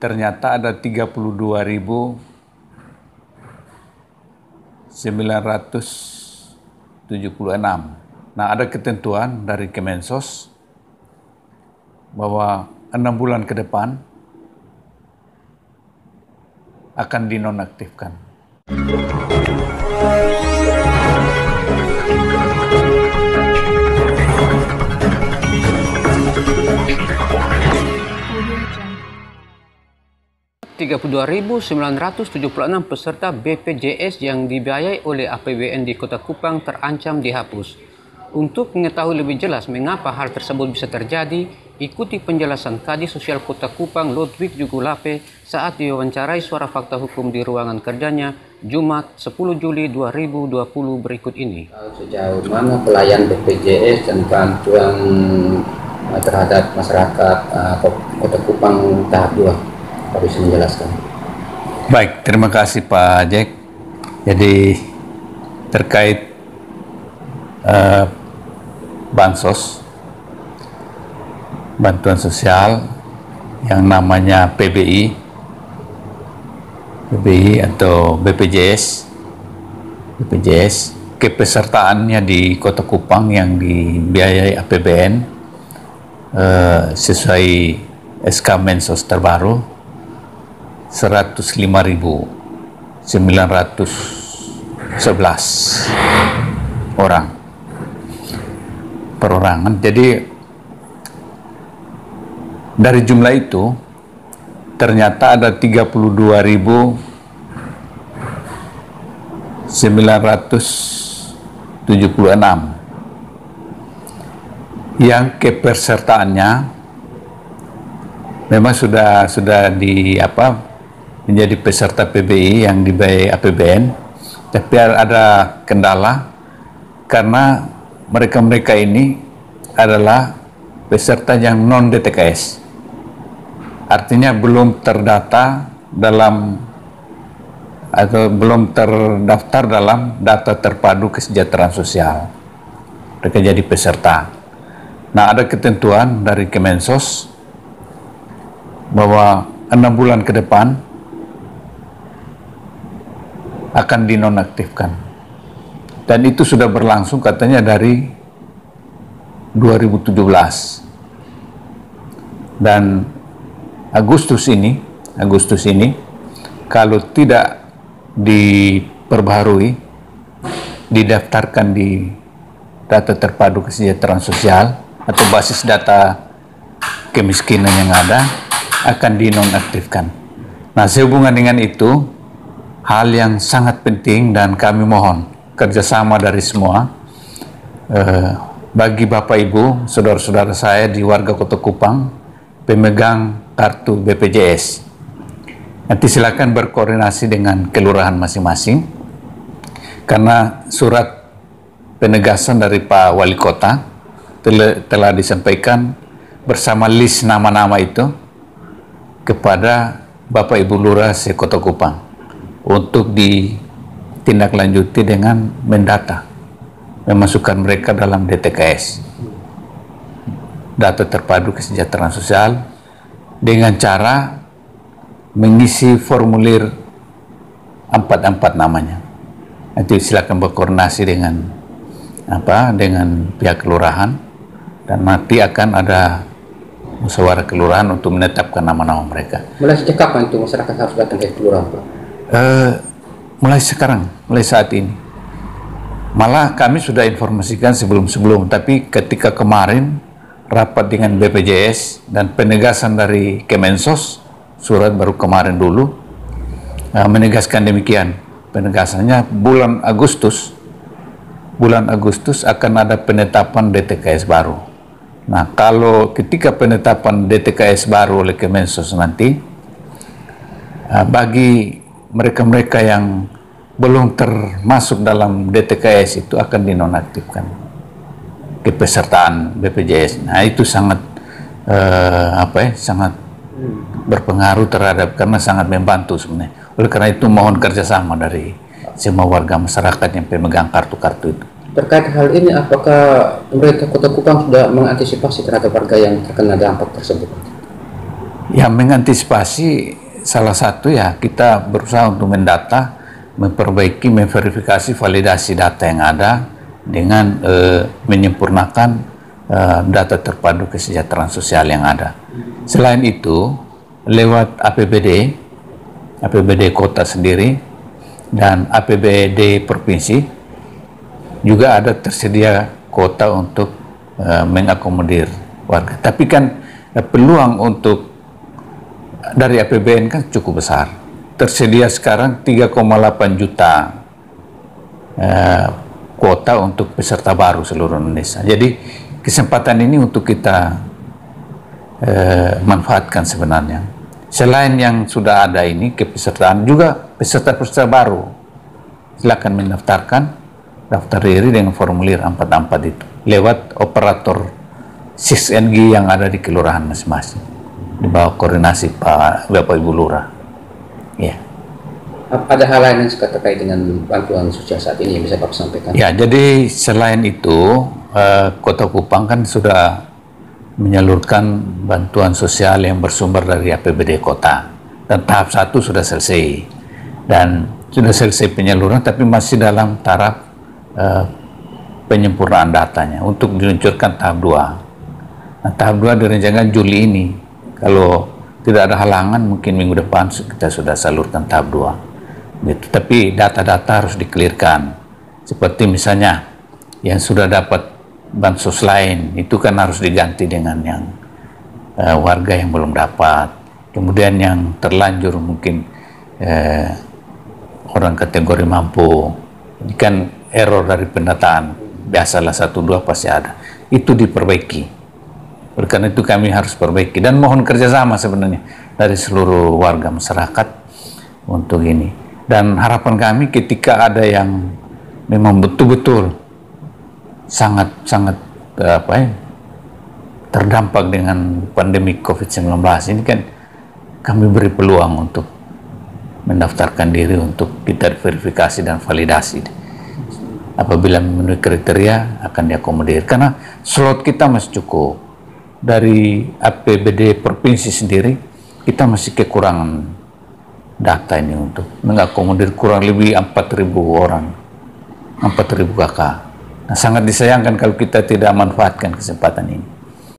ternyata ada 32.976. Nah, ada ketentuan dari Kemensos bahwa 6 bulan ke depan akan dinonaktifkan. ...32.976 peserta BPJS yang dibiayai oleh APBN di Kota Kupang terancam dihapus. Untuk mengetahui lebih jelas mengapa hal tersebut bisa terjadi, ikuti penjelasan Kadis Sosial Kota Kupang Ludwig Jugulape saat diwawancarai Suara Fakta Hukum di ruangan kerjanya Jumat 10 Juli 2020 berikut ini. Sejauh mana pelayan BPJS dan bantuan terhadap masyarakat Kota Kupang tahap 2? Pak bisa menjelaskan. Baik, terima kasih Pak Jack. Jadi terkait bansos, bantuan sosial yang namanya PBI atau BPJS, kepesertaannya di Kota Kupang yang dibiayai APBN sesuai SK Mensos terbaru 105.911 orang perorangan. Jadi dari jumlah itu ternyata ada 32.976 yang kepesertaannya memang sudah menjadi peserta PBI yang dibiayai APBN, tapi ada kendala karena mereka ini adalah peserta yang non-DTKS, artinya belum terdata dalam atau belum terdaftar dalam data terpadu kesejahteraan sosial. Mereka jadi peserta. Nah, ada ketentuan dari Kemensos bahwa 6 bulan ke depan akan dinonaktifkan, dan itu sudah berlangsung katanya dari 2017, dan Agustus ini kalau tidak diperbaharui, didaftarkan di data terpadu kesejahteraan sosial atau basis data kemiskinan yang ada, akan dinonaktifkan. Nah, sehubungan dengan itu, hal yang sangat penting dan kami mohon kerjasama dari semua bagi Bapak Ibu, saudara-saudara saya di warga Kota Kupang, pemegang kartu BPJS. Nanti silakan berkoordinasi dengan kelurahan masing-masing, karena surat penegasan dari Pak Wali Kota telah disampaikan bersama list nama-nama itu kepada Bapak Ibu Lurah se-Kota Kupang untuk ditindaklanjuti dengan mendata, memasukkan mereka dalam DTKS, data terpadu kesejahteraan sosial, dengan cara mengisi formulir 44 namanya. Nanti silakan berkoordinasi dengan pihak kelurahan, dan nanti akan ada musyawarah kelurahan untuk menetapkan nama-nama mereka. Mulai sejak kapan itu masyarakat harus datang ke kelurahan, Pak? Mulai sekarang, mulai saat ini. Malah kami sudah informasikan sebelum-sebelum, tapi ketika kemarin rapat dengan BPJS dan penegasan dari Kemensos, surat baru kemarin dulu menegaskan demikian. Penegasannya bulan Agustus akan ada penetapan DTKS baru. Nah, kalau ketika penetapan DTKS baru oleh Kemensos nanti, bagi mereka-mereka yang belum termasuk dalam DTKS itu akan dinonaktifkan kepesertaan BPJS. Nah, itu sangat sangat berpengaruh terhadap, karena sangat membantu sebenarnya. Oleh karena itu mohon kerjasama dari semua warga masyarakat yang pemegang kartu-kartu itu. Terkait hal ini, apakah pemerintah Kota Kupang sudah mengantisipasi terhadap warga yang terkena dampak tersebut? Ya, mengantisipasi salah satu ya kita berusaha untuk mendata, memperbaiki, memverifikasi validasi data yang ada dengan menyempurnakan data terpadu kesejahteraan sosial yang ada. Selain itu, lewat APBD kota sendiri dan APBD provinsi juga ada tersedia kuota untuk mengakomodir warga. Tapi kan peluang untuk dari APBN kan cukup besar. Tersedia sekarang 3,8 juta kuota untuk peserta baru seluruh Indonesia. Jadi kesempatan ini untuk kita manfaatkan sebenarnya. Selain yang sudah ada ini kepesertaan, juga peserta-peserta baru silakan mendaftarkan, daftar diri dengan formulir 44 itu lewat operator SISNG yang ada di kelurahan masing-masing di bawah koordinasi Bapak Ibu Lurah. Ya. Ada hal lain yang terkait dengan bantuan sosial saat ini yang bisa Bapak sampaikan? Ya, jadi selain itu Kota Kupang kan sudah menyalurkan bantuan sosial yang bersumber dari APBD kota, dan tahap 1 sudah selesai dan sudah selesai penyaluran, tapi masih dalam taraf penyempurnaan datanya untuk diluncurkan tahap 2. Nah, tahap 2 direncanakan Juli ini. Kalau tidak ada halangan mungkin minggu depan kita sudah salurkan tahap 2 gitu. Tapi data-data harus dikelirkan, seperti misalnya yang sudah dapat bansos lain itu kan harus diganti dengan yang warga yang belum dapat. Kemudian yang terlanjur mungkin orang kategori mampu, ini kan error dari pendataan, biasalah 1-2 pasti ada, itu diperbaiki. Oleh karena itu kami harus perbaiki dan mohon kerjasama sebenarnya dari seluruh warga masyarakat untuk ini. Dan harapan kami ketika ada yang memang betul-betul sangat terdampak dengan pandemi COVID-19 ini, kan kami beri peluang untuk mendaftarkan diri untuk kita verifikasi dan validasi. Apabila memenuhi kriteria akan diakomodir, karena slot kita masih cukup. Dari APBD provinsi sendiri kita masih kekurangan data ini untuk mengakomodir kurang lebih 4.000 orang, 4.000 kakak. Nah, sangat disayangkan kalau kita tidak manfaatkan kesempatan ini.